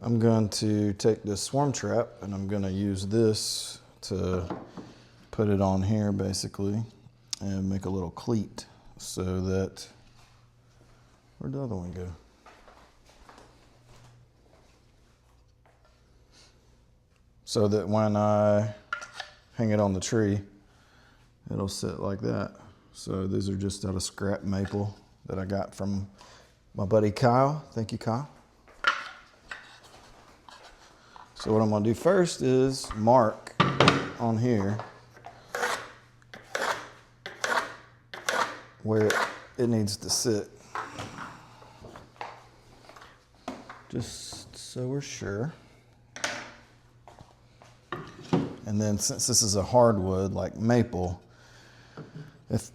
I'm going to take this swarm trap and I'm going to use this to put it on here basically and make a little cleat so that, where'd the other one go? So that when I hang it on the tree, it'll sit like that. So these are just out of scrap maple that I got from my buddy Kyle. Thank you, Kyle. So what I'm gonna do first is mark on here where it needs to sit. Just so we're sure. And then since this is a hardwood like maple,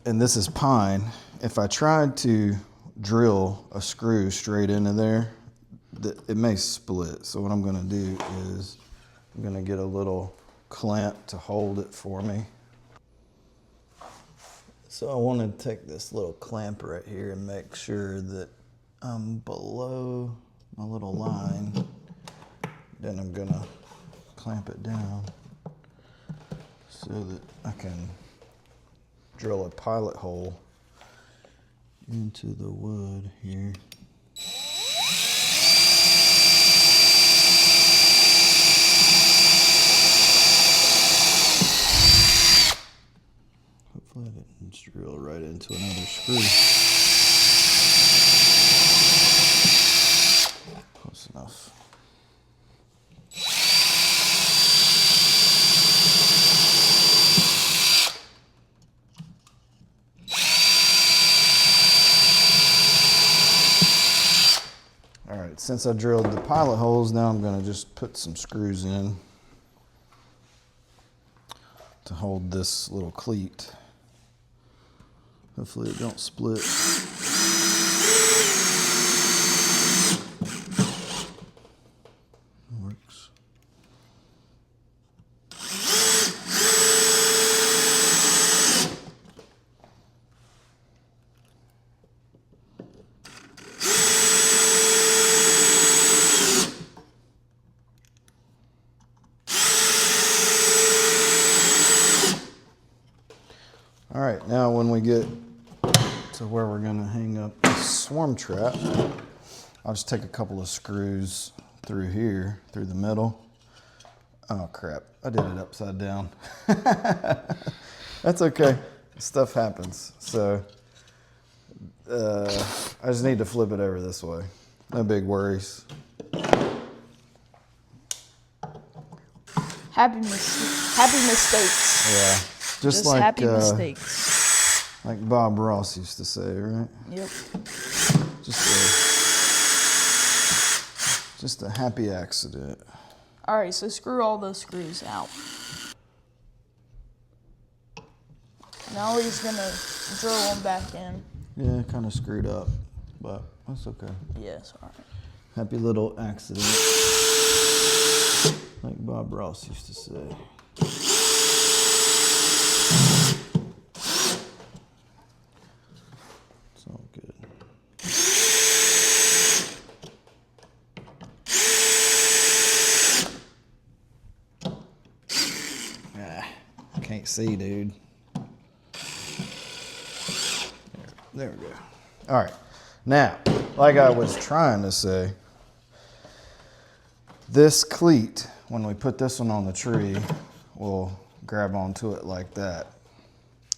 and this is pine, if I tried to drill a screw straight into there, it may split. So what I'm gonna do is I'm gonna get a little clamp to hold it for me. So I want to take this little clamp right here and make sure that I'm below my little line. Then I'm gonna clamp it down so that I can drill a pilot hole into the wood here. Hopefully I didn't drill right into another screw. Close enough. All right, since I drilled the pilot holes, now I'm gonna just put some screws in to hold this little cleat. Hopefully it don't split. Works. All right, now when we get to where we're gonna hang up the swarm trap, I'll just take a couple of screws through here, through the middle. Oh crap, I did it upside down. That's okay, stuff happens. So I just need to flip it over this way. No big worries. Happy mistakes. Yeah, just like happy mistakes. Like Bob Ross used to say, right? Yep. Just a happy accident. All right, so screw all those screws out. Now he's gonna drill them back in. Yeah, kind of screwed up, but that's okay. Yes, all right. Happy little accident, like Bob Ross used to say. It's all good. Can't see, dude. There we go. All right. Now, like I was trying to say, this cleat, when we put this one on the tree, we'll grab onto it like that.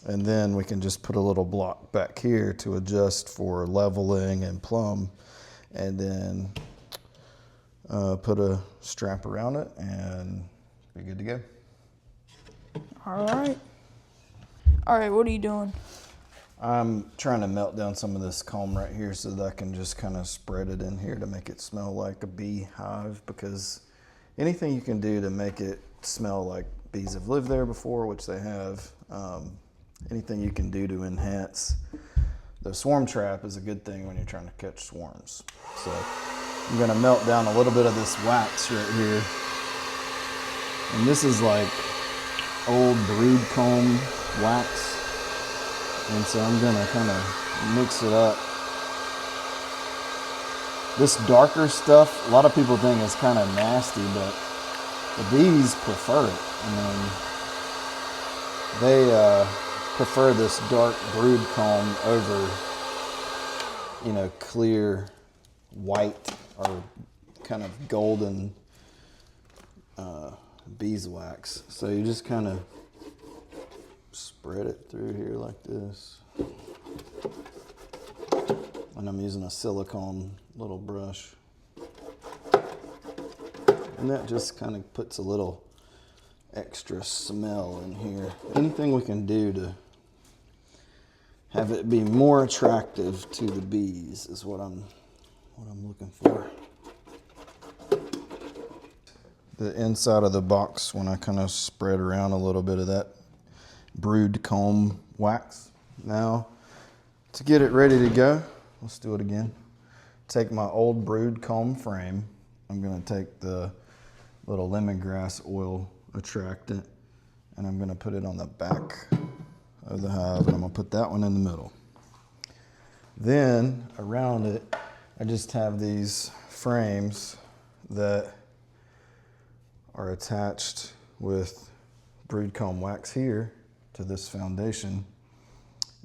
And then we can just put a little block back here to adjust for leveling and plumb. And then put a strap around it and be good to go. All right. All right, what are you doing? I'm trying to melt down some of this comb right here so that I can just kind of spread it in here to make it smell like a beehive, because anything you can do to make it smell like bees have lived there before, which they have, anything you can do to enhance the swarm trap is a good thing when you're trying to catch swarms. So I'm gonna melt down a little bit of this wax right here. And this is like old brood comb wax. And so I'm gonna kind of mix it up This darker stuff, a lot of people think it's kind of nasty, but the bees prefer it. I mean, they prefer this dark brood comb over, you know, clear white or kind of golden beeswax. So you just kind of spread it through here like this. And I'm using a silicone little brush. And that just kind of puts a little extra smell in here. Anything we can do to have it be more attractive to the bees is what I'm looking for. The inside of the box, when I kind of spread around a little bit of that brood comb wax. Now, to get it ready to go, let's do it again. Take my old brood comb frame. I'm gonna take the little lemongrass oil attractant and I'm gonna put it on the back of the hive and I'm gonna put that one in the middle. Then around it, I just have these frames that are attached with brood comb wax here to this foundation.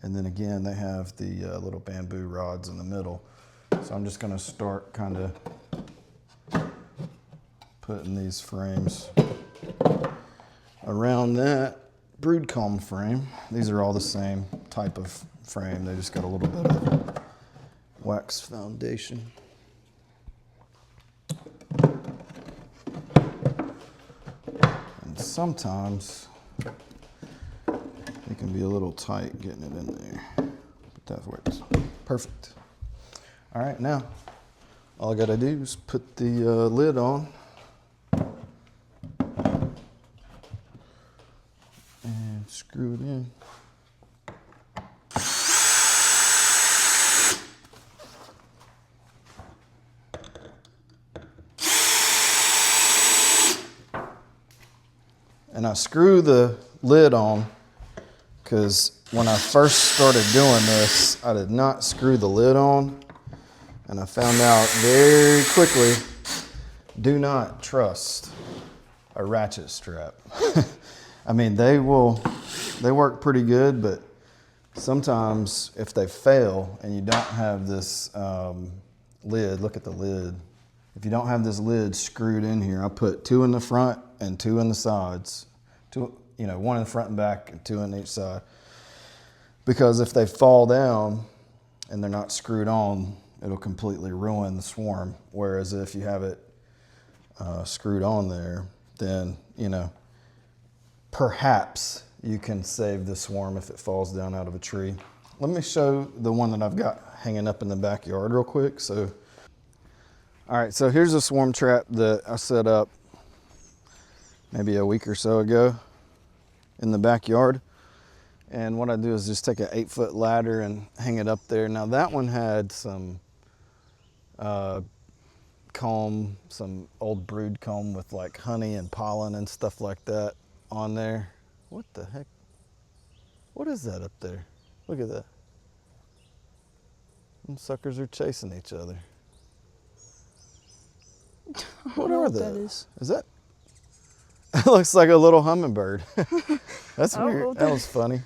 And then again, they have the little bamboo rods in the middle. So I'm just gonna start kind of putting these frames around that brood comb frame. These are all the same type of frame. They just got a little bit of wax foundation. And sometimes it can be a little tight getting it in there, but that works. Perfect. All right, now all I gotta do is put the lid on and screw it in. And I screw the lid on because when I first started doing this, I did not screw the lid on. And I found out very quickly, do not trust a ratchet strap. I mean, they work pretty good, but sometimes if they fail and you don't have this lid, look at the lid. If you don't have this lid screwed in here, I put 2 in the front and 2 in the sides. 2, you know, 1 in the front and back and 2 on each side. Because if they fall down and they're not screwed on, it'll completely ruin the swarm. Whereas if you have it screwed on there, then, you know, perhaps you can save the swarm if it falls down out of a tree. Let me show the one that I've got hanging up in the backyard real quick. So, all right, so here's a swarm trap that I set up maybe a week or so ago in the backyard. And what I do is just take an 8-foot ladder and hang it up there. Now that one had some comb, some old brood comb with like honey and pollen and stuff like that on there. What the heck? What is that up there? Look at that. Them suckers are chasing each other. What are they? That is. Is that? It looks like a little hummingbird. That's weird. That was funny.